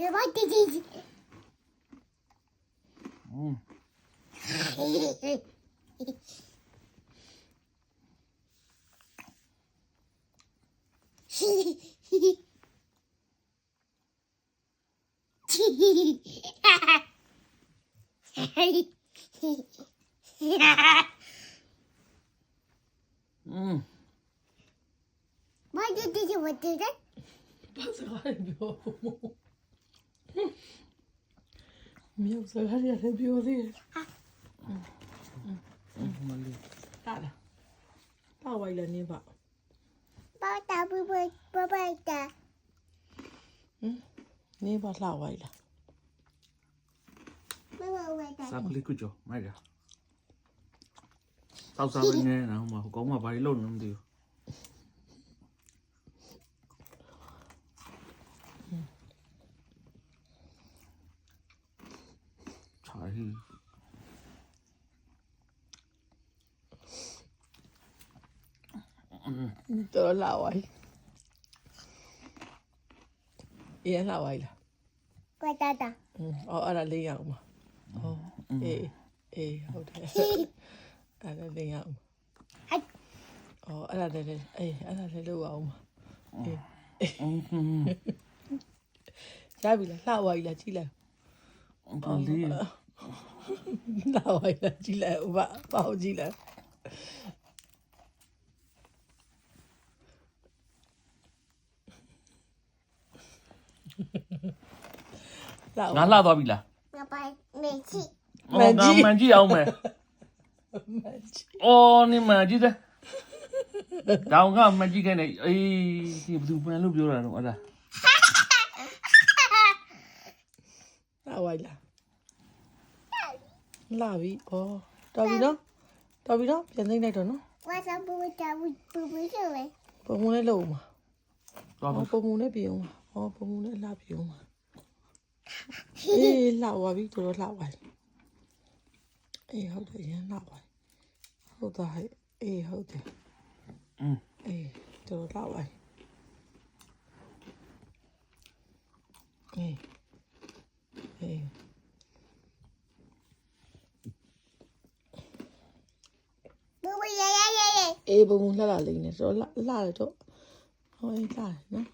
What did you want to do? What's radio? Mio, so how do you have your there? Tara. Tawai la ni ba. Baba, Baba, Ni ba tawai la. Sao lấy cứ cho mày kìa. Tao sao bên nghe nào mà có mà bay lộn không thì. Trời. Tớ lawai. Iya lawai la. Patata. Ara le yang ma.ဟုတ်တယ်အဲ့ဒါလည်းရအောင်အဲ့ဒါလည်းလုပ်အောင်ရပြီလားလှဝါကြီးလားကြည့်လိုက် Còn đi. လှဝါကြီးလားကြည့်လိုက်ဦးပေါ့ကြည့်လိုက် Ngã lao to bị là. Baba, Messi. Mà chi ông mày. Ô nhưng mà chi thế. Tao ngã mà chi cái này. Ê thì tụi mày lúc vô là nó ra. လှဝါကြီးလားလှပြီတော်ပြီနော်ပြန်သိမ့်လိုက်တော့နော် What's up, Baba? ပုံမလေးလုံးမှာ To ပုံမလေးပြုံးမှာပုံမလေးလှပြုံးမှာအေးလှဝါပြီတော်လှဝါအေးဟုတ်တယ်ရမ်းလှဝါဟုတ်သားဟဲ့အေးဟုတ်တယ် အေးတော်လှဝါအေး Baba, yeah. အေးပုံလှလာလိမ့်နေတော့လှတယ်တော့ဟောအေးလှတယ်နော်